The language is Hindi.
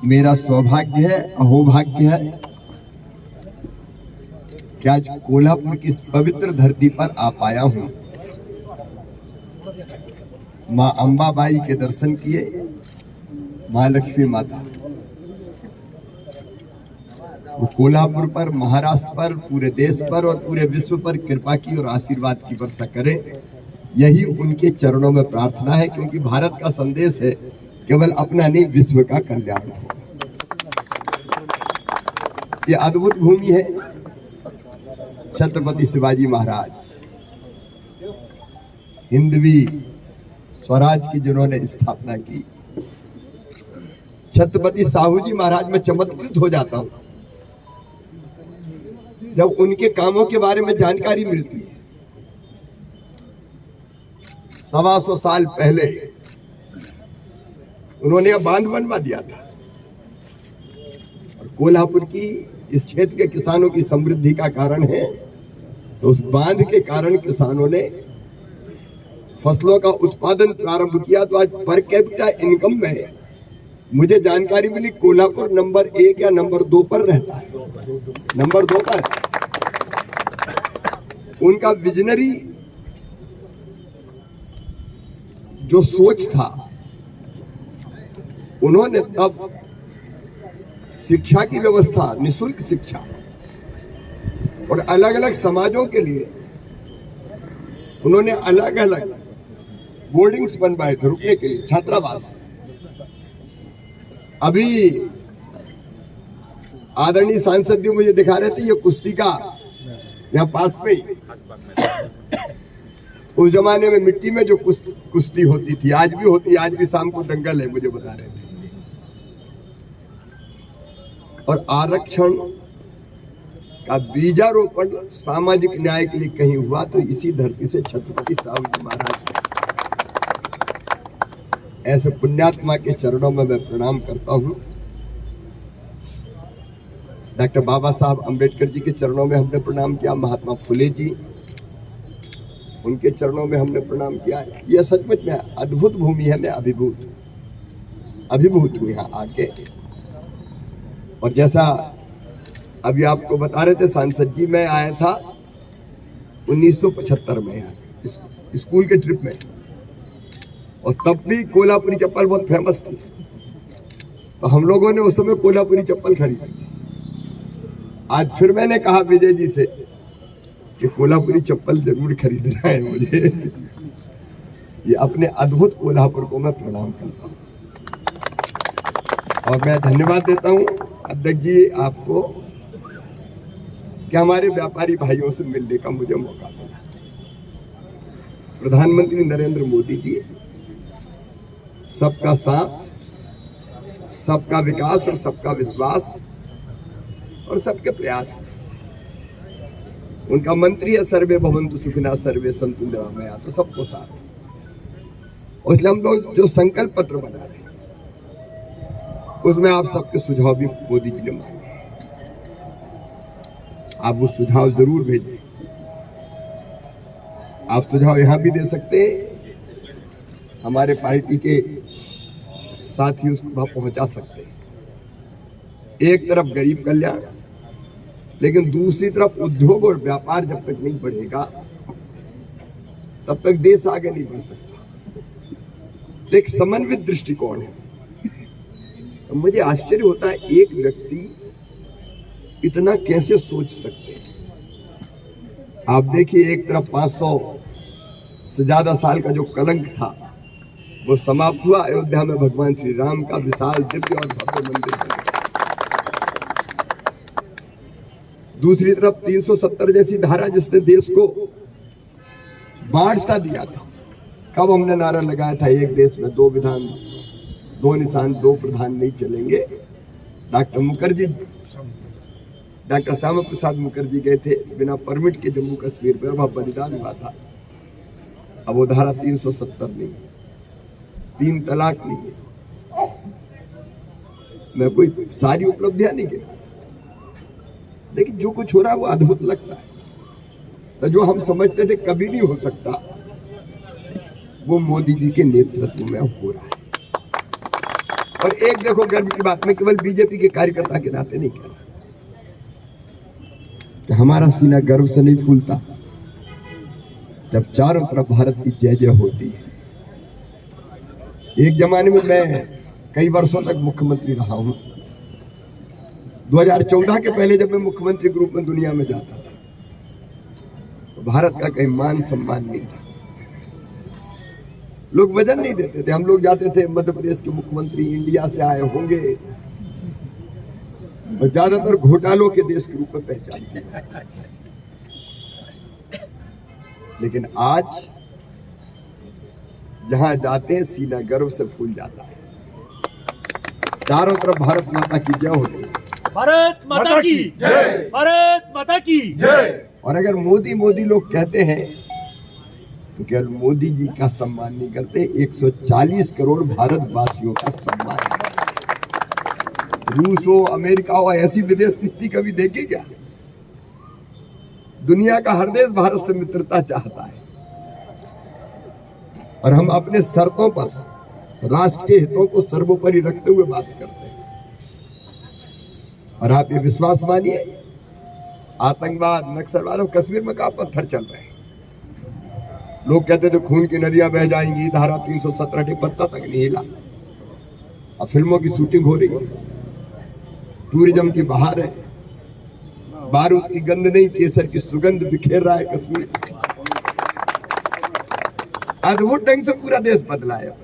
मेरा सौभाग्य है, अहोभाग्य है कि आज कोल्हापुर की इस पवित्र धरती पर आ पाया हूं। मां अंबाबाई के दर्शन किए, मां लक्ष्मी माता, वो कोल्हापुर पर, महाराष्ट्र पर, पूरे देश पर और पूरे विश्व पर कृपा की और आशीर्वाद की वर्षा करें, यही उनके चरणों में प्रार्थना है। क्योंकि भारत का संदेश है केवल अपना नहीं, विश्व का कल्याण हो। ये अद्भुत भूमि है छत्रपति शिवाजी महाराज, हिंदवी स्वराज की जिन्होंने स्थापना की। छत्रपति साहू जी महाराज में चमत्कृत हो जाता हूं जब उनके कामों के बारे में जानकारी मिलती है। 125 साल पहले उन्होंने बांध बनवा दिया था और कोल्हापुर की इस क्षेत्र के किसानों की समृद्धि का कारण है। तो उस बांध के कारण किसानों ने फसलों का उत्पादन प्रारंभ किया। तो आज पर कैपिटा इनकम में मुझे जानकारी मिली कोल्हापुर नंबर 1 या नंबर 2 पर रहता है, नंबर 2 पर। उनका विजनरी जो सोच था, उन्होंने तब शिक्षा की व्यवस्था, निःशुल्क शिक्षा और अलग अलग समाजों के लिए उन्होंने अलग अलग बोर्डिंग्स बनवाए थे रुकने के लिए, छात्रावास। अभी आदरणीय सांसद जी मुझे दिखा रहे थे, ये कुश्ती का यहाँ पास में ही, उस जमाने में मिट्टी में जो कुश्ती होती थी, आज भी होती है, आज भी शाम को दंगल है, मुझे बता रहे थे। और आरक्षण का बीजारोपण सामाजिक न्याय के लिए कहीं हुआ तो इसी धरती से छत्रपति साहू जी महाराज। ऐसे पुण्यात्मा के चरणों में मैं प्रणाम करता हूं। डॉक्टर बाबा साहब अंबेडकर जी के चरणों में हमने प्रणाम किया, महात्मा फुले जी, उनके चरणों में हमने प्रणाम किया। यह सचमुच में अद्भुत भूमि है। मैं अभिभूत हूं यहाँ आके। और जैसा अभी आपको बता रहे थे सांसद जी, मैं आया था 1975 में यहाँ स्कूल के ट्रिप में, और तब भी कोल्हापुरी चप्पल बहुत फेमस थी। तो हम लोगों ने उस समय कोल्हापुरी चप्पल खरीदी थी। आज फिर मैंने कहा विजय जी से कि कोल्हापुरी चप्पल जरूर खरीदना है मुझे। ये अपने अद्भुत कोल्हापुर को मैं प्रणाम करता हूँ और मैं धन्यवाद देता हूँ अध्यक्ष जी आपको कि हमारे व्यापारी भाइयों से मिलने का मुझे मौका मिला। प्रधानमंत्री नरेंद्र मोदी जी सबका साथ, सबका विकास और सबका विश्वास और सबके प्रयास। उनका मंत्री है सर्वे भवन्तु सुखिनः सर्वे सन्तु निरामया, तो सबको साथ। और इसलिए हम लोग जो संकल्प पत्र बना रहे हैं उसमें आप सबके सुझाव भी मोदी जी ने मांगे। आप वो सुझाव जरूर भेजें। आप सुझाव यहां भी दे सकते हैं, हमारे पार्टी के साथी उसको वहां पहुंचा सकते हैं। एक तरफ गरीब कल्याण, लेकिन दूसरी तरफ उद्योग और व्यापार जब तक नहीं बढ़ेगा तब तक देश आगे नहीं बढ़ सकता। एक समन्वित दृष्टिकोण है। तो मुझे आश्चर्य होता है एक व्यक्ति इतना कैसे सोच सकते हैं। आप देखिए, एक तरफ 500 से ज्यादा साल का जो कलंक था वो समाप्त हुआ। अयोध्या में भगवान श्री राम का विशाल दिव्य और भव्य मंदिर बना। दूसरी तरफ 370 जैसी धारा जिसने देश को बाढ़ सा दिया था। कब हमने नारा लगाया था, एक देश में 2 विधान 2 निशान 2 प्रधान नहीं चलेंगे। डॉक्टर श्यामा प्रसाद मुखर्जी गए थे बिना परमिट के जम्मू कश्मीर में, वहां बलिदान हुआ था। अब वो धारा 370 नहीं है, 3 तलाक नहीं है। मैं कोई सारी उपलब्धियां नहीं गिना रहा, लेकिन जो कुछ हो रहा है वो अद्भुत लगता है। तो जो हम समझते थे कभी नहीं हो सकता, वो मोदी जी के नेतृत्व में हो रहा है। और एक देखो गर्व की बात, मैं केवल बीजेपी के कार्यकर्ता के नाते नहीं कह रहा कि हमारा सीना गर्व से नहीं फूलता जब चारों तरफ भारत की जय जय होती है। एक जमाने में मैं कई वर्षों तक मुख्यमंत्री रहा हूं। 2014 के पहले जब मैं मुख्यमंत्री के रूप में दुनिया में जाता था तो भारत का कहीं मान सम्मान नहीं था, लोग वजन नहीं देते थे। हम लोग जाते थे, मध्य प्रदेश के मुख्यमंत्री इंडिया से आए होंगे और ज्यादातर घोटालों के देश के रूप में पहचानते हैं। लेकिन आज जहां जाते हैं सीना गर्व से फूल जाता है। चारों तरफ भारत माता की जय होती है। भारत माता की जय, भारत माता की जय। और अगर मोदी मोदी लोग कहते हैं तो केवल मोदी जी का सम्मान नहीं करते, 140 करोड़ भारतवासियों का सम्मान करते। रूस हो, अमेरिका हो, ऐसी विदेश नीति कभी देखी क्या? दुनिया का हर देश भारत से मित्रता चाहता है और हम अपने शर्तों पर राष्ट्र के हितों को सर्वोपरि रखते हुए बात करते हैं। और आप ये विश्वास मानिए, आतंकवाद, नक्सलवाद और कश्मीर में कहां पत्थर चल रहे हैं। लोग कहते थे खून की नदियां बह जाएंगी, धारा 317 के पत्ता तक नहीं हिला। अब फिल्मों की शूटिंग हो रही है, टूरिज्म की बहार है, बारूद की गंध नहीं केसर की सुगंध बिखेर रहा है कश्मीर। अद्भुत ढंग से पूरा देश बदला है।